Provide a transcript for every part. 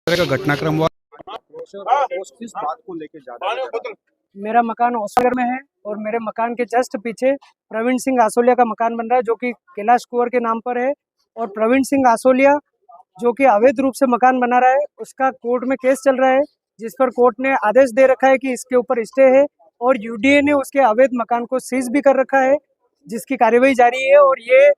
का घटनाक्रम हुआ। किस बात को लेके ज्यादा मेरा मकान ओसवागर में है और मेरे मकान के जस्ट पीछे प्रवीण सिंह आसोलिया का मकान बन रहा है जो कि कैलाश कुंवर के नाम पर है। और प्रवीण सिंह आसोलिया जो कि अवैध रूप से मकान बना रहा है, उसका कोर्ट में केस चल रहा है जिस पर कोर्ट ने आदेश दे रखा है कि इसके ऊपर स्टे है और यूडीए ने उसके अवैध मकान को सीज भी कर रखा है, जिसकी कार्यवाही जारी है। और ये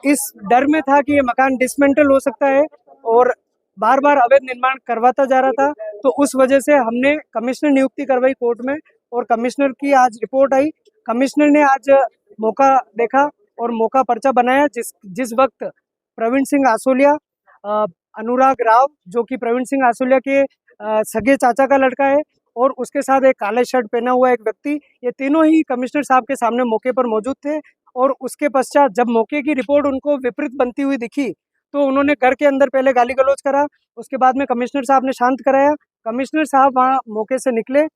इस डर में था कि ये मकान डिसमेंटल हो सकता है और बार बार अवैध निर्माण करवाता जा रहा था, तो उस वजह से हमने कमिश्नर नियुक्ति करवाई कोर्ट में और कमिश्नर की आज रिपोर्ट आई। कमिश्नर ने आज मौका देखा और मौका पर्चा बनाया जिस वक्त प्रवीण सिंह आसोलिया, अनुराग राव जो कि प्रवीण सिंह आसोलिया के सगे चाचा का लड़का है, और उसके साथ एक काले शर्ट पहना हुआ एक व्यक्ति, ये तीनों ही कमिश्नर साहब के सामने मौके पर मौजूद थे। और उसके पश्चात जब मौके की रिपोर्ट उनको विपरीत बनती हुई दिखी तो उन्होंने घर के अंदर पहले गाली गलौज करा, उसके बाद में कमिश्नर साहब ने शांत कराया। कमिश्नर साहब वहाँ मौके से निकले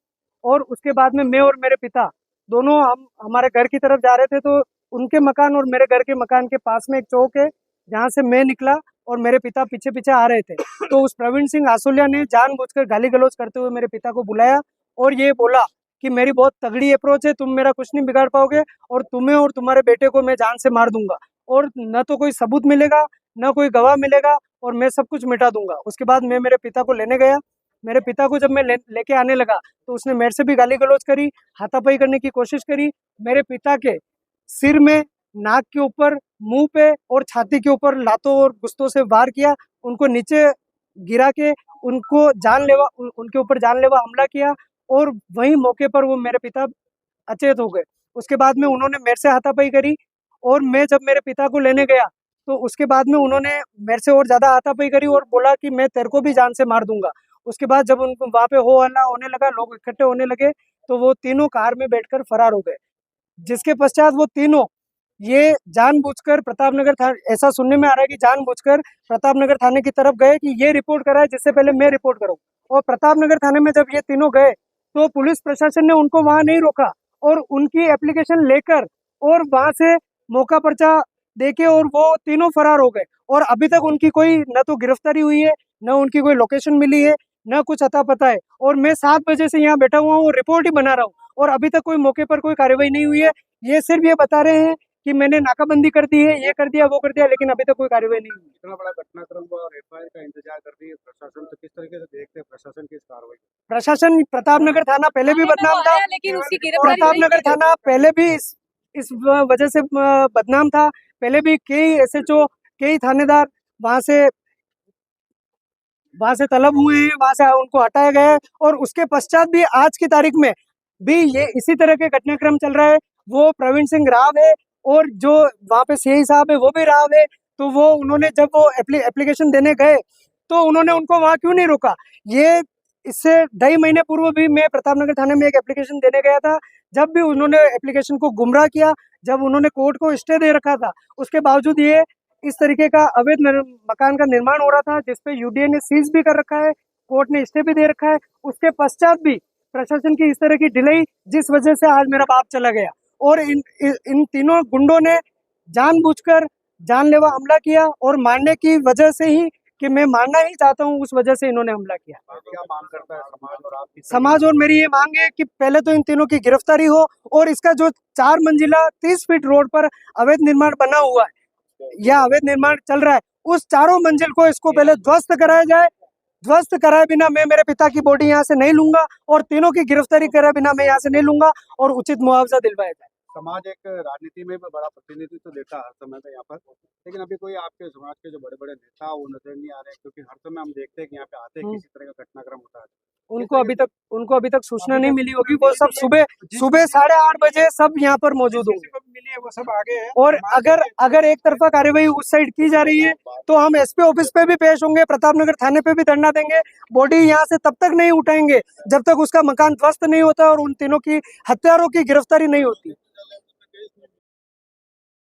और उसके बाद में मैं और मेरे पिता दोनों हम हमारे घर की तरफ जा रहे थे, तो उनके मकान और मेरे घर के मकान के पास में एक चौक है जहाँ से मैं निकला और मेरे पिता पीछे पीछे आ रहे थे। तो उस प्रवीण सिंह आसोलिया ने जानबूझकर गाली गलौज करते हुए मेरे पिता को बुलाया और ये बोला कि मेरी बहुत तगड़ी अप्रोच है, तुम मेरा कुछ नहीं बिगाड़ पाओगे और तुम्हें और तुम्हारे बेटे को मैं जान से मार दूंगा और न तो कोई सबूत मिलेगा न कोई गवाह मिलेगा और मैं सब कुछ मिटा दूंगा। उसके बाद मैं मेरे पिता को लेने गया। मेरे पिता को जब मैं लेके आने लगा तो उसने मेरे से भी गाली गलौज करी, हाथापाई करने की कोशिश करी। मेरे पिता के सिर में, नाक के ऊपर, मुंह पे और छाती के ऊपर लातों और गुस्तों से वार किया, उनको नीचे गिरा के उनको उनके ऊपर जानलेवा हमला किया और वहीं मौके पर वो मेरे पिता अचेत हो गए। उसके बाद में उन्होंने मेरे से हाथापाई करी और मैं जब मेरे पिता को लेने गया तो उसके बाद में उन्होंने मेरे से और ज्यादा हाथापाई करी और बोला कि मैं तेरे को भी जान से मार दूंगा। उसके बाद जब उनको वहां पे हो हल्ला होने लगा, लोग इकट्ठे होने लगे, तो वो तीनों कार में बैठकर फरार हो गए। जिसके पश्चात वो तीनों ये जानबूझकर प्रतापनगर थाने, ऐसा सुनने में आ रहा है कि जानबूझकर प्रतापनगर थाने की तरफ गए कि ये रिपोर्ट कराए जिससे पहले मैं रिपोर्ट करूं। और प्रतापनगर थाने में जब ये तीनों गए तो पुलिस प्रशासन ने उनको वहां नहीं रोका और उनकी एप्लीकेशन लेकर और वहां से मौका पर्चा देके और वो तीनों फरार हो गए। और अभी तक उनकी कोई न तो गिरफ्तारी हुई है, न उनकी कोई लोकेशन मिली है, न कुछ अता पता है। और मैं 7 बजे से यहाँ बैठा हुआ हूँ और रिपोर्ट ही बना रहा हूँ और अभी तक कोई मौके पर कोई कार्रवाई नहीं हुई है। ये सिर्फ ये बता रहे हैं कि मैंने नाकाबंदी कर दी है, ये कर दिया, वो कर दिया, लेकिन अभी तक कोई कार्रवाई नहीं हुई। इतना बड़ा घटनाक्रम हुआ और एफआईआर का इंतजार कर रही है प्रशासन, तो किस तरीके से देखते हैं प्रशासन की इस कार्रवाई? प्रशासन, प्रतापनगर थाना पहले भी बदनाम था, लेकिन उसकी गिरफ्तारी प्रतापनगर थाना पहले भी इस वजह से बदनाम था। पहले भी कई एसएचओ, कई थानेदार वहां से तलब हुए हैं, वहां से उनको हटाया गया है। और उसके पश्चात भी आज की तारीख में भी ये इसी तरह के घटनाक्रम चल रहा है। वो प्रवीण सिंह राव है और जो वहां पे सीआई साहब है वो भी राव है। तो वो उन्होंने जब वो एप्लीकेशन देने गए तो उन्होंने उनको वहां क्यों नहीं रोका? ये इससे 2.5 महीने पूर्व भी मैं प्रतापनगर थाने में एक एप्लीकेशन देने गया था, जब भी उन्होंने एप्लीकेशन को गुमराह किया, जब उन्होंने कोर्ट को स्टे दे रखा था, उसके बावजूद ये इस तरीके का अवैध मकान का निर्माण हो रहा था जिसपे यूडीए ने सीज भी कर रखा है, कोर्ट ने स्टे भी दे रखा है। उसके पश्चात भी प्रशासन की इस तरह की डिले, जिस वजह से आज मेरा बाप चला गया। और इन तीनों गुंडों ने जानबूझकर जानलेवा हमला किया और मारने की वजह से ही, कि मैं मारना ही चाहता हूं, उस वजह से इन्होंने हमला किया। क्या मांग करता है समाज और आपकी? समाज और मेरी ये मांग है कि पहले तो इन तीनों की गिरफ्तारी हो और इसका जो 4 मंजिला 30 फीट रोड पर अवैध निर्माण बना हुआ है या अवैध निर्माण चल रहा है, उस चारों मंजिल को इसको पहले ध्वस्त कराया जाए। ध्वस्त कराए बिना मैं मेरे पिता की बॉडी यहाँ से नहीं लूंगा और तीनों की गिरफ्तारी कराए बिना मैं यहाँ से नहीं लूंगा और उचित मुआवजा दिलवाया जाए। समाज एक राजनीति में भी बड़ा प्रतिनिधित्व देता है हर समय में यहाँ पर, लेकिन अभी कोई आपके समाज के जो बड़े बड़े नेता वो नजर नहीं आ रहे, क्योंकि हर समय हम देखते हैं कि यहाँ पे आते हैं किसी तरह का घटनाक्रम होता है। उनको अभी तक सूचना नहीं मिली होगी। वो सब सुबह 8:30 बजे सब यहाँ पर मौजूद होंगे। मिली है वो सब आगे है। और अगर एक तरफा कार्यवाही उस साइड की जा रही है तो हम एसपी ऑफिस पे भी पेश होंगे, प्रतापनगर थाने पे भी धरना देंगे। बॉडी यहाँ से तब तक नहीं उठाएंगे जब तक उसका मकान ध्वस्त नहीं होता और उन तीनों की हत्यारों की गिरफ्तारी नहीं होती।